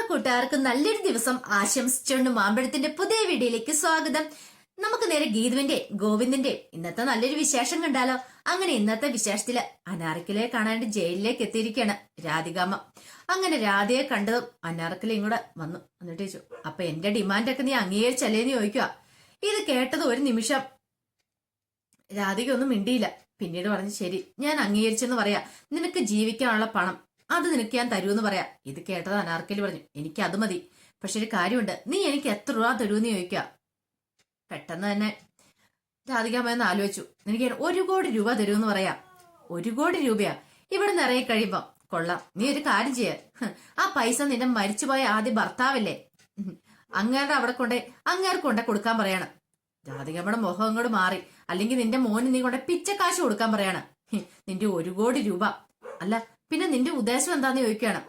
കൂട്ടുകാർക്ക് നല്ലൊരു ദിവസം ആശംസിച്ചുകൊണ്ട് മാമ്പഴത്തിന്റെ പുതിയ വീഡിയോയിലേക്ക് സ്വാഗതം. നമുക്ക് നേരെ ഗീതുവിന്റെ ഗോവിന്ദിന്റെ ഇന്നത്തെ നല്ലൊരു വിശേഷം കണ്ടാലോ. അങ്ങനെ ഇന്നത്തെ വിശേഷത്തില് അനാർക്കലിയെ കാണാണ്ട് ജയിലിലേക്ക് എത്തിയിരിക്കുകയാണ് രാധികാമ്മ. അങ്ങനെ രാധയെ കണ്ടതും അനാർക്കലി ഇങ്ങോട്ട് വന്നു. എന്നിട്ട് ചോദിച്ചു, അപ്പൊ എന്റെ ഡിമാൻഡൊക്കെ നീ അംഗീകരിച്ചല്ലേന്ന് ചോദിക്കുക. ഇത് കേട്ടത് ഒരു നിമിഷം രാധിക ഒന്നും മിണ്ടിയില്ല. പിന്നീട് പറഞ്ഞു, ശരി ഞാൻ അംഗീകരിച്ചെന്ന് പറയാ, നിനക്ക് ജീവിക്കാനുള്ള പണം അത് നിനക്ക് ഞാൻ തരൂന്ന് പറയാ. ഇത് കേട്ടത് അനാർക്കലി പറഞ്ഞു, എനിക്ക് അത് മതി, പക്ഷെ ഒരു കാര്യമുണ്ട്, നീ എനിക്ക് എത്ര രൂപ തരൂന്ന് ചോദിക്കുക. പെട്ടെന്ന് തന്നെ രാധികാമ്മയെന്ന് ആലോചിച്ചു, എനിക്ക് 1 കോടി രൂപ തരൂന്ന് പറയാ. 1 കോടി രൂപയാ? ഇവിടെ നിന്ന് ഇറങ്ങി കഴിയുമ്പോ കൊള്ളാം, നീ ഒരു കാര്യം ചെയ്യ, ആ പൈസ നിന്റെ മരിച്ചുപോയ ആദ്യ ഭർത്താവല്ലേ അങ്ങേരുടെ അവിടെ അങ്ങേർക്ക് കൊണ്ടേ കൊടുക്കാൻ പറയാണ്. രാധികമ്മയുടെ മുഖം അങ്ങോട്ട് മാറി. അല്ലെങ്കിൽ നിന്റെ മോന് നീ കൊണ്ടേ പിച്ചക്കാശ് കൊടുക്കാൻ പറയാണ്. നിന്റെ 1 കോടി രൂപ അല്ല, പിന്നെ നിന്റെ ഉദ്ദേശം എന്താന്ന് ചോദിക്കുകയാണ്.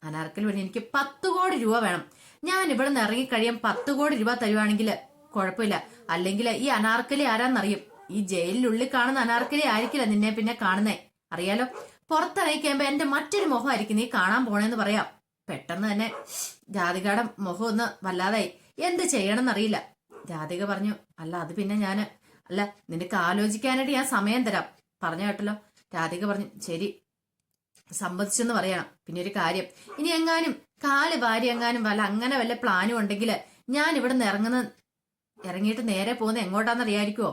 അനാർക്കലി പറഞ്ഞു, എനിക്ക് 10 കോടി രൂപ വേണം. ഞാൻ ഇവിടെ നിന്ന് ഇറങ്ങി കഴിയാൻ 10 കോടി രൂപ തരുവാണെങ്കിൽ കുഴപ്പമില്ല. അല്ലെങ്കിൽ ഈ അനാർക്കലി ആരാന്നറിയും. ഈ ജയിലിനുള്ളിൽ കാണുന്ന അനാർക്കലി ആയിരിക്കില്ല നിന്നെ പിന്നെ കാണുന്നേ, അറിയാലോ. പുറത്തിറങ്ങി കഴിയുമ്പോ എന്റെ മറ്റൊരു മുഖമായിരിക്കും നീ കാണാൻ പോണേന്ന് പറയാം. പെട്ടെന്ന് തന്നെ രാധികയുടെ മുഖം ഒന്ന് വല്ലാതായി. എന്ത് ചെയ്യണമെന്നറിയില്ല. രാധിക പറഞ്ഞു, അല്ല അത് പിന്നെ അല്ല നിനക്ക് ആലോചിക്കാനായിട്ട് ഞാൻ സമയം തരാം പറഞ്ഞു കേട്ടല്ലോ. രാധിക പറഞ്ഞു, ശരി സമ്മതിച്ചെന്ന് പറയണം. പിന്നെ ഒരു കാര്യം, ഇനി എങ്ങാനും കാല് വാരി എങ്ങാനും അങ്ങനെ വല്ല പ്ലാനും ഉണ്ടെങ്കിൽ ഞാൻ ഇവിടെ നിന്ന് ഇറങ്ങിയിട്ട് നേരെ പോകുന്ന എങ്ങോട്ടാന്നറിയായിരിക്കുവോ?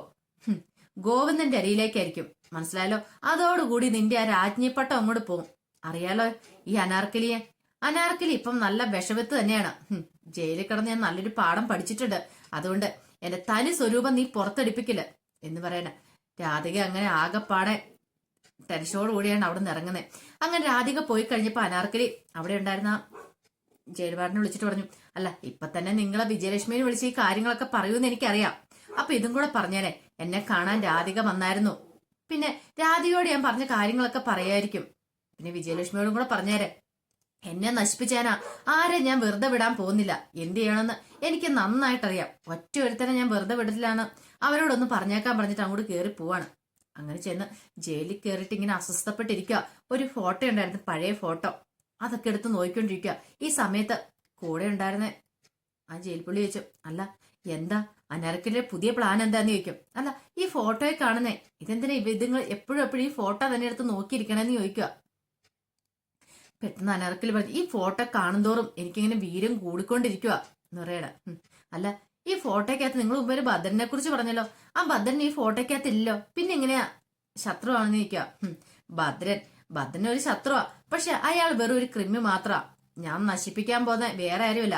ഗോവിന്ദന്റെ അരിയിലേക്കായിരിക്കും, മനസ്സിലായല്ലോ. അതോടുകൂടി നിന്റെ ആ രാജ്ഞിപ്പട്ടം അങ്ങോട്ട് പോകും, അറിയാലോ. ഈ അനാർക്കലി ഇപ്പം നല്ല വിഷവത്ത് തന്നെയാണ്. ജയിലിൽ കിടന്ന് ഞാൻ നല്ലൊരു പാഠം പഠിച്ചിട്ടുണ്ട്. അതുകൊണ്ട് എന്റെ തനി സ്വരൂപം നീ പുറത്തെടുപ്പിക്കില്ല എന്ന് പറയണ. രാധിക അങ്ങനെ ആകെപ്പാടെ ടെൻഷനോട് കൂടിയാണ് അവിടെ നിന്ന് ഇറങ്ങുന്നത്. അങ്ങനെ രാധിക പോയി കഴിഞ്ഞപ്പോ അനാർക്കലി അവിടെ ഉണ്ടായിരുന്ന ജയിൽവാരനെ വിളിച്ചിട്ട് പറഞ്ഞു, അല്ല ഇപ്പൊ തന്നെ നിങ്ങളെ വിജയലക്ഷ്മിയെ വിളിച്ച് ഈ കാര്യങ്ങളൊക്കെ പറയൂന്ന് എനിക്കറിയാം. അപ്പൊ ഇതും കൂടെ പറഞ്ഞേരെ, എന്നെ കാണാൻ രാധിക വന്നായിരുന്നു. പിന്നെ രാധികയോട് ഞാൻ പറഞ്ഞ കാര്യങ്ങളൊക്കെ പറയായിരിക്കും. പിന്നെ വിജയലക്ഷ്മിയോടും കൂടെ പറഞ്ഞേരെ, എന്നെ നശിപ്പിച്ചാനാ ആരെ ഞാൻ വെറുതെ വിടാൻ പോകുന്നില്ല. എന്ത് ചെയ്യണമെന്ന് എനിക്ക് നന്നായിട്ടറിയാം. ഒറ്റ ഒരുത്തനെ ഞാൻ വെറുതെ വിടത്തില്ലാന്ന് അവരോടൊന്ന് പറഞ്ഞേക്കാൻ പറഞ്ഞിട്ട് അങ്ങോട്ട് കയറി പോവാണ്. അങ്ങനെ ചെന്ന് ജയിലിൽ കയറിയിട്ട് ഇങ്ങനെ അസ്വസ്ഥപ്പെട്ടിരിക്കുക. ഒരു ഫോട്ടോ ഉണ്ടായിരുന്നു, പഴയ ഫോട്ടോ, അതൊക്കെ എടുത്ത് നോക്കിക്കൊണ്ടിരിക്കുക. ഈ സമയത്ത് കൂടെ ഉണ്ടായിരുന്ന ആ ജയിൽ പുള്ളി ചോദിച്ചു, അല്ല എന്താ അനാർക്കലിയുടെ പുതിയ പ്ലാൻ എന്താന്ന് ചോദിക്കും. അല്ല ഈ ഫോട്ടോയെ കാണുന്നേ, ഇതെന്തിനാ ഇതുങ്ങൾ എപ്പോഴും ഈ ഫോട്ടോ തന്നെ എടുത്ത് നോക്കിയിരിക്കണമെന്ന് ചോദിക്കുക. പെട്ടെന്ന് അനാർക്കലി പറഞ്ഞു, ഈ ഫോട്ടോ കാണുന്തോറും എനിക്കിങ്ങനെ വീര്യം കൂടിക്കൊണ്ടിരിക്കുക എന്ന് പറയണ. അല്ല ഈ ഫോട്ടോയ്ക്കകത്ത് നിങ്ങൾ മുമ്പ് ഒരു ഭദ്രനെ കുറിച്ച് പറഞ്ഞല്ലോ, ആ ഭദ്രൻ ഈ ഫോട്ടോയ്ക്കകത്ത് ഇല്ലല്ലോ, പിന്നെ എങ്ങനെയാ ശത്രുവാണെന്ന് ചോദിക്കുക. ഭദ്രൻ ഒരു ശത്രുവാ, പക്ഷെ അയാൾ വെറും ഒരു കൃമി മാത്രമാ. ഞാൻ നശിപ്പിക്കാൻ പോകുന്ന വേറെ ആരുമില്ല,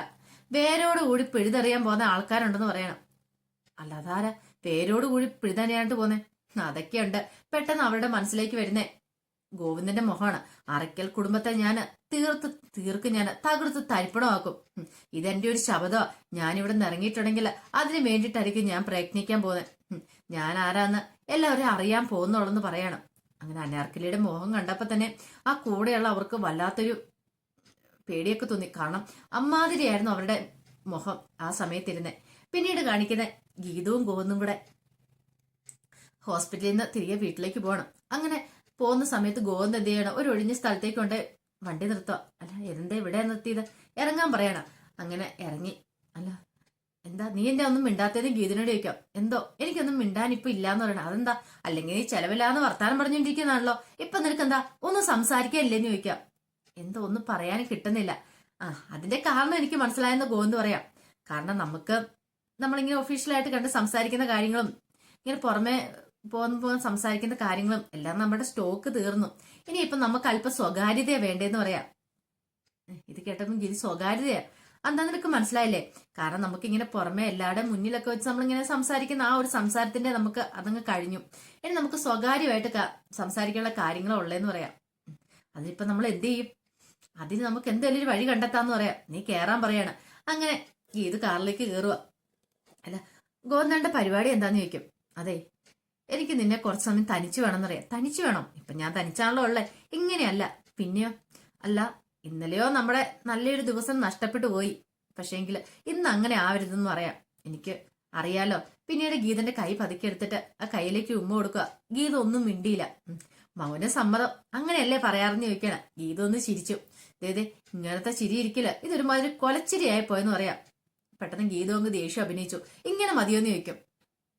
വേരോടുകൂടി പിഴുതെറിയാൻ പോകുന്ന ആൾക്കാരുണ്ടെന്ന് പറയണം. അല്ലാതാരാ വേരോടുകൂടി പിഴുതറിയാണ്ട് പോന്നെ? അതൊക്കെയുണ്ട്. പെട്ടെന്ന് അവരുടെ മനസ്സിലേക്ക് വരുന്നേ ഗോവിന്ദന്റെ മുഖമാണ്. അറയ്ക്കൽ കുടുംബത്തെ ഞാൻ തകർത്ത് തരിപ്പണമാക്കും. ഇതെന്റെ ഒരു ശബ്ദമാ. ഞാനിവിടെ നിന്ന് ഇറങ്ങിയിട്ടുണ്ടെങ്കിൽ അതിന് വേണ്ടിയിട്ടായിരിക്കും ഞാൻ പ്രയത്നിക്കാൻ പോകുന്നത്. ഞാൻ ആരാന്ന് എല്ലാവരും അറിയാൻ പോകുന്നുള്ളെന്ന് പറയണം. അങ്ങനെ അനാർക്കലിയുടെ മുഖം കണ്ടപ്പോ തന്നെ ആ കൂടെയുള്ള അവർക്ക് വല്ലാത്തൊരു പേടിയൊക്കെ തോന്നി. കാരണം അമ്മാതിരിയായിരുന്നു അവരുടെ മുഖം ആ സമയത്തിരുന്നേ. പിന്നീട് കാണിക്കുന്ന ഗീതവും ഗോവിന്ദും കൂടെ ഹോസ്പിറ്റലിൽ നിന്ന് തിരികെ വീട്ടിലേക്ക് പോകണം. അങ്ങനെ പോകുന്ന സമയത്ത് ഗോവിന്ദ് എന്ത് ചെയ്യണം, ഒരു ഒഴിഞ്ഞ സ്ഥലത്തേക്ക് കൊണ്ട് വണ്ടി നിർത്തുക. അല്ല എന്താ ഇവിടെ നിർത്തിയത്, ഇറങ്ങാൻ പറയണം. അങ്ങനെ ഇറങ്ങി. അല്ല എന്താ നീ എന്റെ ഒന്നും മിണ്ടാത്തതിന് ഗീതനോട് ചോദിക്കാം. എന്തോ എനിക്കൊന്നും മിണ്ടാൻ ഇപ്പൊ ഇല്ലാന്ന് പറയണം. അതെന്താ, അല്ലെങ്കിൽ നീ ചെലവില്ലാന്ന് വർത്താനം പറഞ്ഞോണ്ടിരിക്കുന്നതാണല്ലോ, ഇപ്പൊ നിനക്ക് എന്താ ഒന്നും സംസാരിക്കാനില്ലെന്ന് ചോദിക്കാം. എന്തോ ഒന്നും പറയാനും കിട്ടുന്നില്ല. അതിന്റെ കാരണം എനിക്ക് മനസ്സിലായെന്ന് ഗോവിന്ദ് പറയാം. കാരണം നമ്മളിങ്ങനെ ഒഫീഷ്യലായിട്ട് കണ്ട് സംസാരിക്കുന്ന കാര്യങ്ങളും ഇങ്ങനെ പുറമെ പോകുന്ന സംസാരിക്കുന്ന കാര്യങ്ങളും എല്ലാം നമ്മുടെ സ്റ്റോക്ക് തീർന്നു. ഇനിയിപ്പൊ നമുക്ക് അല്പം സ്വകാര്യതയാ വേണ്ടേന്ന് പറയാം. ഇത് കേട്ടപ്പോൾ ഗിരി സ്വകാര്യതയാ എന്താ നിനക്ക് മനസ്സിലായില്ലേ? കാരണം നമുക്കിങ്ങനെ പുറമെ എല്ലാവരുടെ മുന്നിലൊക്കെ വെച്ച് നമ്മളിങ്ങനെ സംസാരിക്കുന്ന ആ ഒരു സംസാരത്തിന്റെ നമുക്ക് അതങ്ങ് കഴിഞ്ഞു. ഇനി നമുക്ക് സ്വകാര്യമായിട്ട് സംസാരിക്കാനുള്ള കാര്യങ്ങളോ ഉള്ളതെന്ന് പറയാം. അതിനിപ്പോ നമ്മൾ എന്ത് ചെയ്യും? അതിന് നമുക്ക് എന്തെങ്കിലും ഒരു വഴി കണ്ടെത്താന്ന് പറയാം. നീ കേറാൻ പറയാണ്. അങ്ങനെ ഗീത് കാറിലേക്ക് കയറുക. അല്ല ഗോവിന്ദന്റെ പരിപാടി എന്താന്ന് ചോദിക്കും. അതെ എനിക്ക് നിന്നെ കുറച്ച് സമയം തനിച്ചു വേണമെന്നറിയാം. തനിച്ചു വേണം? ഇപ്പൊ ഞാൻ തനിച്ചാണല്ലോ ഉള്ളേ. ഇങ്ങനെയല്ല. പിന്നെയോ? അല്ല ഇന്നലെയോ നമ്മുടെ നല്ലൊരു ദിവസം നഷ്ടപ്പെട്ടു പോയി, പക്ഷേങ്കിൽ ഇന്ന് അങ്ങനെ ആവരുതെന്ന് പറയാം. എനിക്ക് അറിയാലോ. പിന്നീട് ഗീതന്റെ കൈ പതുക്കി എടുത്തിട്ട് ആ കൈയിലേക്ക് ഉമ്മ കൊടുക്കുക. ഗീത ഒന്നും മിണ്ടിയില്ല. മൗന സമ്മതം അങ്ങനെയല്ലേ പറയാറെന്ന് ചോദിക്കണം. ഗീത ഒന്ന് ചിരിച്ചു. ദേ ഇങ്ങനത്തെ ചിരി ഇരിക്കില്ല, ഇതൊരുമാതിരി കൊലച്ചിരിയായി പോയെന്ന് പറയാം. പെട്ടെന്ന് ഗീതു അങ്ങ് ദേഷ്യം അഭിനയിച്ചു. ഇങ്ങനെ മതിയോന്ന് ചോദിക്കും.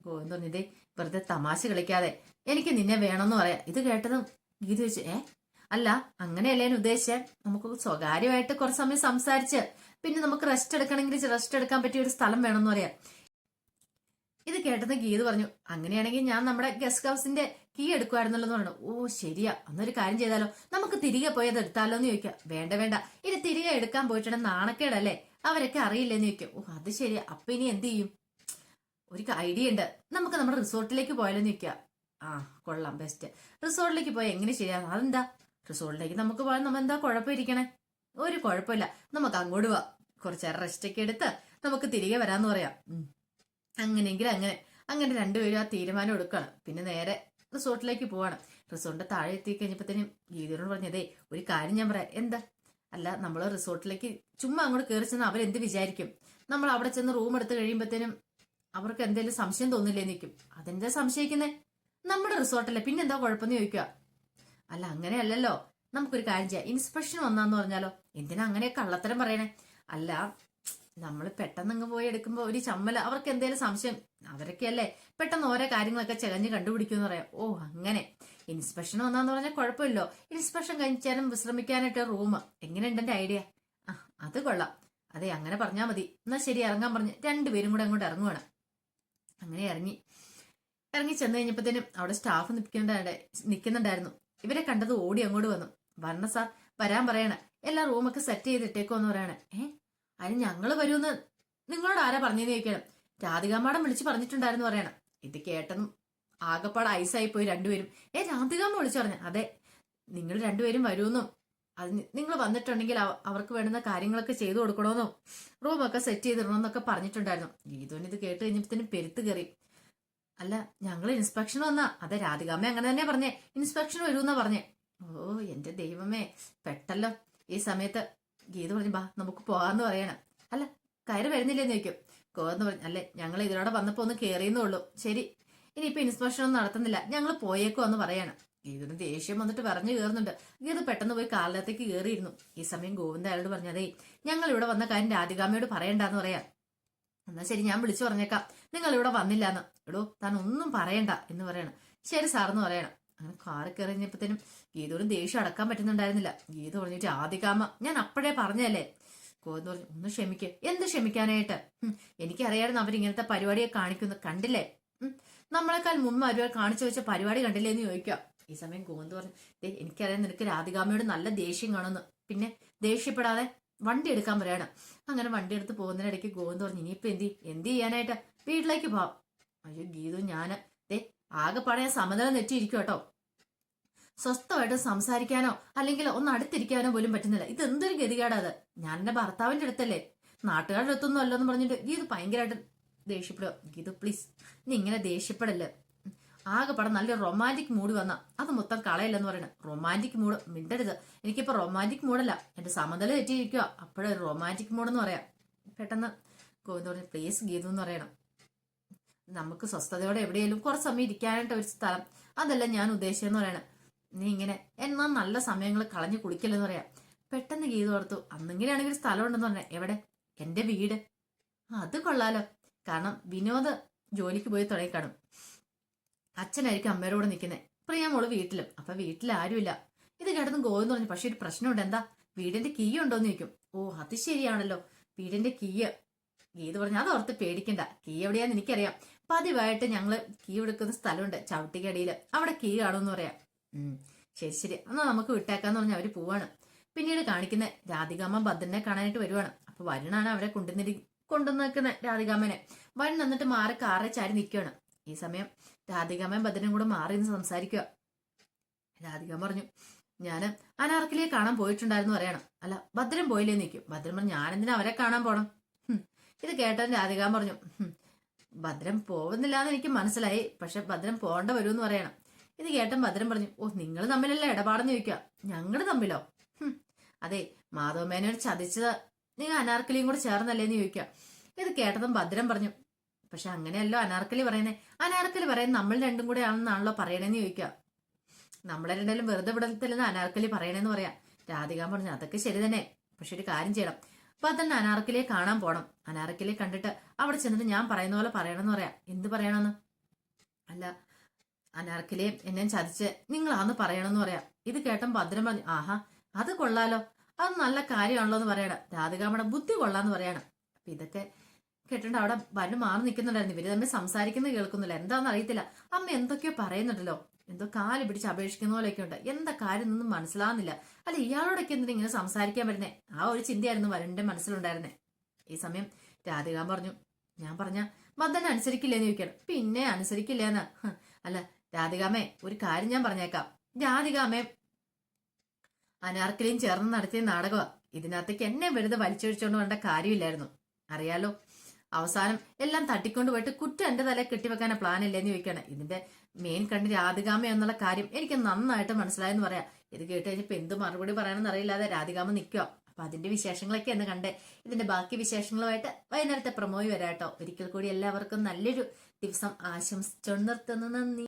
ഗോവിന്ദ് പറഞ്ഞു, ഇതേ വെറുതെ തമാശ കളിക്കാതെ, എനിക്ക് നിന്നെ വേണമെന്ന് പറയാം. ഇത് കേട്ടതും ഗീതു ചോദിച്ചു, അല്ല അങ്ങനെയല്ലേ ഞാൻ ഉദ്ദേശിച്ചേ, നമുക്ക് സ്വകാര്യമായിട്ട് കുറച്ച് സമയം സംസാരിച്ച് പിന്നെ നമുക്ക് റെസ്റ്റ് എടുക്കണമെങ്കിൽ റെസ്റ്റ് എടുക്കാൻ പറ്റിയ ഒരു സ്ഥലം വേണമെന്ന് പറയാം. ഇത് കേട്ടത് ഗീത് പറഞ്ഞു, അങ്ങനെയാണെങ്കിൽ ഞാൻ നമ്മുടെ ഗസ്റ്റ് ഹൗസിന്റെ കീ എടുക്കുമായിരുന്നല്ലോ എന്ന് പറഞ്ഞു. ഓ ശരിയാ, അന്നൊരു കാര്യം ചെയ്താലോ, നമുക്ക് തിരികെ പോയത് എടുത്താലോ എന്ന് ചോദിക്കാം. വേണ്ട വേണ്ട, ഇനി തിരികെ എടുക്കാൻ പോയിട്ടുണ്ടെങ്കിൽ നാണക്കേടല്ലേ, അവരൊക്കെ അറിയില്ലെന്ന് ചോദിക്കും. ഓ അത് ശരിയാ, അപ്പൊ ഇനി എന്ത് ചെയ്യും? ഒരു ഐഡിയ ഉണ്ട്, നമുക്ക് നമ്മുടെ റിസോർട്ടിലേക്ക് പോയാലോന്ന് ചോദിക്കുക. ആ കൊള്ളാം, ബെസ്റ്റ്. റിസോർട്ടിലേക്ക് പോയാൽ എങ്ങനെ ശരിയാ? അതെന്താ? റിസോർട്ടിലേക്ക് നമുക്ക് പോയാൽ നമ്മൾ എന്താ കുഴപ്പമിരിക്കണേ? ഒരു കുഴപ്പമില്ല, നമുക്ക് അങ്ങോട്ട് പോവാം, കുറച്ചേറെ റെസ്റ്റ് ഒക്കെ എടുത്ത് നമുക്ക് തിരികെ വരാന്ന് പറയാം. അങ്ങനെയെങ്കിൽ അങ്ങനെ രണ്ടുപേരും ആ തീരുമാനം എടുക്കുകയാണ്. പിന്നെ നേരെ റിസോർട്ടിലേക്ക് പോവാണ്. റിസോർട്ടിന്റെ താഴെ എത്തി കഴിഞ്ഞപ്പോഴത്തേനും ഗീതയോട് പറഞ്ഞതേ ഒരു കാര്യം ഞാൻ പറയാം. എന്താ? അല്ല, നമ്മൾ റിസോർട്ടിലേക്ക് ചുമ്മാ അങ്ങോട്ട് കയറി ചെന്ന് അവരെന്ത് വിചാരിക്കും? നമ്മൾ അവിടെ ചെന്ന് റൂം എടുത്ത് കഴിയുമ്പോഴത്തേനും അവർക്ക് എന്തെങ്കിലും സംശയം തോന്നില്ലേ നിൽക്കും. അതെന്താ സംശയിക്കുന്നേ? നമ്മുടെ റിസോർട്ടല്ലേ, പിന്നെന്താ കുഴപ്പമെന്ന് ചോദിക്കുക. അല്ല അങ്ങനെയല്ലല്ലോ, നമുക്കൊരു കാര്യം ചെയ്യാം, ഇൻസ്പെക്ഷൻ വന്നാന്ന് പറഞ്ഞാലോ? എന്തിനാ അങ്ങനെ കള്ളത്തരം പറയണേ? അല്ല, നമ്മൾ പെട്ടെന്ന് അങ്ങ് പോയി എടുക്കുമ്പോ ഒരു ചമ്മല, അവർക്ക് എന്തെങ്കിലും സംശയം, അവരൊക്കെയല്ലേ പെട്ടെന്ന് ഓരോ കാര്യങ്ങളൊക്കെ ചെകഞ്ഞ് കണ്ടുപിടിക്കുമെന്ന് പറയാം. ഓ അങ്ങനെ, ഇൻസ്പെക്ഷൻ വന്നാന്ന് പറഞ്ഞാൽ കുഴപ്പമില്ലോ, ഇൻസ്പെക്ഷൻ കഴിച്ചാലും വിശ്രമിക്കാനായിട്ട് റൂം. എങ്ങനെയുണ്ട് എന്റെ ഐഡിയ? ആ അത് കൊള്ളാം. അതെ അങ്ങനെ പറഞ്ഞാൽ മതി. എന്നാ ശരി, ഇറങ്ങാൻ പറഞ്ഞ് രണ്ടുപേരും കൂടെ അങ്ങോട്ട് ഇറങ്ങുവാണ്. അങ്ങനെ ഇറങ്ങി ചെന്ന് കഴിഞ്ഞപ്പോഴത്തേനും അവിടെ സ്റ്റാഫ് നിൽക്കുന്നുണ്ടായിരുന്നു. ഇവരെ കണ്ടത് ഓടി അങ്ങോട്ട് വന്നു. വരണ സാർ, വരാൻ പറയണ, എല്ലാ റൂമൊക്കെ സെറ്റ് ചെയ്തിട്ടേക്കോന്ന് പറയണേ. അതിന് ഞങ്ങള് വരൂന്ന് നിങ്ങളോട് ആരാ പറഞ്ഞെന്ന് ചോദിക്കണം. രാധികാ മാഡം വിളിച്ച് പറഞ്ഞിട്ടുണ്ടായിരുന്നു പറയണം. ഇത് കേട്ടതും ആകപ്പാട് ഐസായി പോയി രണ്ടുപേരും. രാധികാമ്മ വിളിച്ചു പറഞ്ഞു. അതെ, നിങ്ങൾ രണ്ടുപേരും വരൂന്നും അതിന് നിങ്ങൾ വന്നിട്ടുണ്ടെങ്കിൽ അവർക്ക് വേണ്ടുന്ന കാര്യങ്ങളൊക്കെ ചെയ്തു കൊടുക്കണമെന്നും റൂമൊക്കെ സെറ്റ് ചെയ്തിടണമെന്നൊക്കെ പറഞ്ഞിട്ടുണ്ടായിരുന്നു. ഗീതുവിന് ഇത് കേട്ട് കഴിഞ്ഞപ്പോഴത്തേനും പെരുത്ത് കയറി. അല്ല, ഞങ്ങൾ ഇൻസ്പെക്ഷൻ വന്നാ. അതെ, രാധികാമ്മ അങ്ങനെ തന്നെ പറഞ്ഞേ, ഇൻസ്പെക്ഷൻ വരൂന്നാ പറഞ്ഞേ. ഓ എന്റെ ദൈവമേ, പെട്ടല്ലോ. ഈ സമയത്ത് ഗീത പറഞ്ഞു, ബാ നമുക്ക് പോകാന്ന് പറയണം. അല്ല, കയറി വരുന്നില്ലെന്ന് ചോദിക്കും. കോന്ന് പറഞ്ഞു, അല്ലേ ഞങ്ങൾ ഇതിലൂടെ വന്നപ്പോ ഒന്ന് കയറിയെന്നേ ഉള്ളൂ. ശരി, ഇനിയിപ്പോ ഇൻസ്പെക്ഷൻ ഒന്നും നടത്തുന്നില്ല, ഞങ്ങൾ പോയേക്കോ എന്ന് പറയാണ്. ഗീതിന് ദേഷ്യം വന്നിട്ട് പറഞ്ഞു കയറുന്നുണ്ട്. ഗീത പെട്ടെന്ന് പോയി കാലിനകത്തേക്ക് കയറിയിരുന്നു. ഈ സമയം ഗോവിന്ദ അയാളോട് പറഞ്ഞതേ, ഞങ്ങൾ ഇവിടെ വന്ന കാര്യം രാധികാമ്മയോട് പറയണ്ടെന്ന് പറയാം. എന്നാ ശരി, ഞാൻ വിളിച്ചു പറഞ്ഞേക്കാം നിങ്ങൾ ഇവിടെ വന്നില്ലാന്ന്. എടോ താൻ ഒന്നും പറയണ്ട എന്ന് പറയണം. ശരി സാറെന്ന് പറയണം. അങ്ങനെ കാറി കയറിഞ്ഞപ്പോഴത്തേനും ഗീതോടും ദേഷ്യം അടക്കാൻ പറ്റുന്നുണ്ടായിരുന്നില്ല. ഗീത പറഞ്ഞിട്ട്, രാധികാമ്മ ഞാൻ അപ്പോഴേ പറഞ്ഞല്ലേ. ഗോവിന്ദ് പറഞ്ഞു, ഒന്ന് ക്ഷമിക്ക്. എന്ത് ക്ഷമിക്കാനായിട്ട്? എനിക്കറിയായിരുന്നു അവരിങ്ങനത്തെ പരിപാടിയെ കാണിക്കുന്നു, കണ്ടില്ലേ? നമ്മളെക്കാൾ മുമ്പ് അവർ കാണിച്ചു വെച്ച പരിപാടി കണ്ടില്ലേ എന്ന് ചോദിക്കാം. ഈ സമയം ഗോവിന്ദ് പറഞ്ഞു, എനിക്കറിയാം നിനക്ക് രാധികാമ്മയോട് നല്ല ദേഷ്യം കാണുന്നു. പിന്നെ ദേഷ്യപ്പെടാതെ വണ്ടി എടുക്കാൻ പറയണം. അങ്ങനെ വണ്ടി എടുത്ത് പോകുന്നതിനിടയ്ക്ക് ഗോവിന്ദ് പറഞ്ഞു, ഇനിയിപ്പോ എന്ത് ചെയ്യാനായിട്ട്? വീട്ടിലേക്ക് പോവാം. അയ്യോ ഗീതു, ഞാന് ആകെപ്പാടെ ഞാൻ സമനില തെറ്റിയിരിക്കും കേട്ടോ. സ്വസ്ഥമായിട്ട് സംസാരിക്കാനോ അല്ലെങ്കിൽ ഒന്ന് അടുത്തിരിക്കാനോ പോലും പറ്റുന്നില്ല. ഇത് എന്തൊരു ഗതികേടാ അത്. ഞാൻ എന്റെ ഭർത്താവിന്റെ അടുത്തല്ലേ, നാട്ടുകാരുടെ അടുത്തൊന്നും അല്ലെന്ന് പറഞ്ഞിട്ട് ഗീതു ഭയങ്കരമായിട്ട് ദേഷ്യപ്പെടുക. ഗീതു പ്ലീസ്, നീ ഇങ്ങനെ ദേഷ്യപ്പെടല്ലേ. ആകെപ്പാടെ നല്ലൊരു റൊമാൻറ്റിക് മൂഡ് വന്ന അത് മൊത്തം കളയല്ലെന്ന് പറയണം. റൊമാൻറ്റിക് മൂഡ് മിണ്ടരുത്, എനിക്കിപ്പോ റൊമാൻറ്റിക് മൂഡല്ല, എന്റെ സമനില തെറ്റിയിരിക്കുക, അപ്പോഴൊരു റൊമാൻറ്റിക് മൂഡെന്ന് പറയാം. പെട്ടെന്ന് ഗോവിന്ദ് പറഞ്ഞു, പ്ലീസ് ഗീതു എന്ന് പറയണം, നമുക്ക് സ്വസ്ഥതയോടെ എവിടെയെങ്കിലും കുറച്ച് സമയം ഇരിക്കാനായിട്ട് ഒരു സ്ഥലം, അതല്ല ഞാൻ ഉദ്ദേശിച്ചെന്ന് പറയണം. നീ ഇങ്ങനെ എന്നാ നല്ല സമയങ്ങൾ കളഞ്ഞു കുളിക്കല്ലെന്ന് പറയാം. പെട്ടെന്ന് ഗീത ഓർത്തു, അന്നിങ്ങനെയാണെങ്കിൽ സ്ഥലം ഉണ്ടെന്ന് പറഞ്ഞ. എവിടെ? എന്റെ വീട്. അത് കൊള്ളാലോ, കാരണം വിനോദ് ജോലിക്ക് പോയി തുടങ്ങി കാണും. അച്ഛനായിരിക്കും അമ്മയുടെ കൂടെ നിൽക്കുന്നത്, പ്രിയ മോള് വീട്ടിലും. അപ്പൊ വീട്ടിൽ ആരുമില്ല. ഇത് കേട്ടതും ഗോവിന്ദ് പറഞ്ഞു, പക്ഷെ ഒരു പ്രശ്നമുണ്ട്. എന്താ? വീടിന്റെ കീ ഉണ്ടോന്ന് ചോദിക്കും. ഓ അത് ശരിയാണല്ലോ, വീടിന്റെ കീ. ഗീത പറഞ്ഞു, അതോർത്ത് പേടിക്കണ്ട, കീ എവിടെയാന്ന് എനിക്കറിയാം. പതിവായിട്ട് ഞങ്ങള് കീ എടുക്കുന്ന സ്ഥലമുണ്ട് ചവിട്ടിക്കടിയില്, അവിടെ കീ കാണുമെന്ന് പറയാം. ശരി എന്നാ നമുക്ക് വിട്ടേക്കാന്ന് പറഞ്ഞ് അവര് പോവാണ്. പിന്നീട് കാണിക്കുന്ന രാധികാമ്മ ഭദ്രനെ കാണാനായിട്ട് വരുവാണ്. അപ്പൊ വരുണാണ് അവരെ കൊണ്ടുവന്ന് നിൽക്കുന്ന രാധികാമ്മനെ. വരുൺ എന്നിട്ട് മാറി കാറെ ചാരി നിൽക്കുകയാണ്. ഈ സമയം രാധികാമ്മയും ഭദ്രനും കൂടെ മാറി നിന്ന് സംസാരിക്കുക. രാധികാമ്മ പറഞ്ഞു, ഞാന് അനാർക്കലിയെ കാണാൻ പോയിട്ടുണ്ടായിരുന്നു പറയണം. അല്ല ഭദ്രൻ പോയില്ലേ നിൽക്കും. ഭദ്രൻ പറഞ്ഞു, ഞാനെന്തിനാ അവരെ കാണാൻ പോണം? ഇത് കേട്ടതിന് രാധികാമ്മ പറഞ്ഞു, ഭദ്രൻ പോകുന്നില്ല എന്ന് എനിക്ക് മനസ്സിലായി, പക്ഷെ ഭദ്രൻ പോകേണ്ട വരുമെന്ന് പറയണം. ഇത് കേട്ടൻ ഭദ്രൻ പറഞ്ഞു, ഓ നിങ്ങൾ തമ്മിലല്ല ഇടപാടെന്ന് ചോദിക്കുക. ഞങ്ങള് തമ്മിലോ? അതെ, മാധവമേനോട് ചതിച്ചത് നിങ്ങൾ അനാർക്കലിയും കൂടെ ചേർന്നല്ലേന്ന് ചോദിക്കുക. ഇത് കേട്ടതും ഭദ്രൻ പറഞ്ഞു, പക്ഷെ അങ്ങനെയല്ലോ അനാർക്കലി പറയുന്നേ. അനാർക്കലി പറയുന്നത് നമ്മൾ രണ്ടും കൂടെ ആണെന്നാണല്ലോ പറയണേന്ന് ചോദിക്കുക. നമ്മളെ രണ്ടായാലും വെറുതെ വിടത്തില്ലെന്ന് അനാർക്കലി പറയണേന്ന് പറയാം. രാധിക പറഞ്ഞു അതൊക്കെ ശരി തന്നെ, പക്ഷെ ഒരു കാര്യം ചെയ്യണം. അപ്പൊ തന്നെ അനാർക്കലിയെ കാണാൻ പോണം. അനാർക്കലിയെ കണ്ടിട്ട് അവിടെ ചെന്നിട്ട് ഞാൻ പറയുന്ന പോലെ പറയണമെന്ന് പറയാം. എന്ത് പറയണമെന്ന്? അല്ല, അനാർക്കലിയെ എന്നെ ചതിച്ച് നിങ്ങളാന്ന് പറയണമെന്ന് പറയാം. ഇത് കേട്ടൻ ഭദ്രൻ പറഞ്ഞു ആഹാ അത് കൊള്ളാലോ, അത് നല്ല കാര്യമാണല്ലോ എന്ന് പറയണം. രാധികാമ്മയുടെ ബുദ്ധി കൊള്ളാന്ന് പറയണം. അപ്പൊ ഇതൊക്കെ കേട്ടിട്ട് അവിടെ വന്നു മാറി നിൽക്കുന്നുണ്ടായിരുന്നു. ഇവര് തമ്മിൽ സംസാരിക്കുന്നത് കേൾക്കുന്നില്ല, എന്താണെന്ന് അറിയത്തില്ല. അമ്മ എന്തൊക്കെയോ പറയുന്നുണ്ടല്ലോ, എന്തോ കാല് പിടിച്ച് അപേക്ഷിക്കുന്ന പോലെയൊക്കെ ഉണ്ട്. എന്താ കാര്യം ഒന്നും മനസ്സിലാവുന്നില്ല. അല്ല ഇയാളോടൊക്കെ എന്തിനാ ഇങ്ങനെ സംസാരിക്കാൻ വരുന്നേ? ആ ഒരു ചിന്തയായിരുന്നു വരുണിന്റെ മനസ്സിലുണ്ടായിരുന്നേ. ഈ സമയം രാധിക പറഞ്ഞു ഞാൻ പറഞ്ഞ മദൻ അനുസരിക്കില്ലേന്ന് ചോദിക്കണം. പിന്നെ അനുസരിക്കില്ലേന്ന്? അല്ല രാധികാമ്മേ, ഒരു കാര്യം ഞാൻ പറഞ്ഞേക്കാം. രാധികാമ്മേ അനാർക്കലിയും ചേർന്ന് നടത്തിയ നാടകമാ. ഇതിനകത്തേക്ക് എന്നെ വെറുതെ വലിച്ചൊഴിച്ചോണ്ട് വേണ്ട കാര്യമില്ലായിരുന്നു. അറിയാലോ, അവസാനം എല്ലാം തട്ടിക്കൊണ്ട് പോയിട്ട് കുറ്റം എന്റെ തലയിൽ കെട്ടിവെക്കാനാ പ്ലാൻ ഇല്ലേന്ന് ചോദിക്കണം. ഇതിന്റെ മെയിൻ കണ്ട് രാധികാമ്മ എന്നുള്ള കാര്യം എനിക്ക് നന്നായിട്ട് മനസ്സിലായെന്ന് പറയാം. ഇത് കേട്ട് കഴിഞ്ഞപ്പോ എന്ത് മറുപടി പറയണമെന്ന് അറിയില്ലാതെ രാധികാമ്മ നിൽക്കുക. അപ്പൊ അതിന്റെ വിശേഷങ്ങളൊക്കെ എന്ന് കണ്ടേ. ഇതിന്റെ ബാക്കി വിശേഷങ്ങളുമായിട്ട് വൈകുന്നേരത്തെ പ്രൊമോയി വരാട്ടോ. ഒരിക്കൽ കൂടി എല്ലാവർക്കും നല്ലൊരു ദിവസം ആശംസിച്ചോണ്ട് നിർത്തുന്നു. നന്ദി.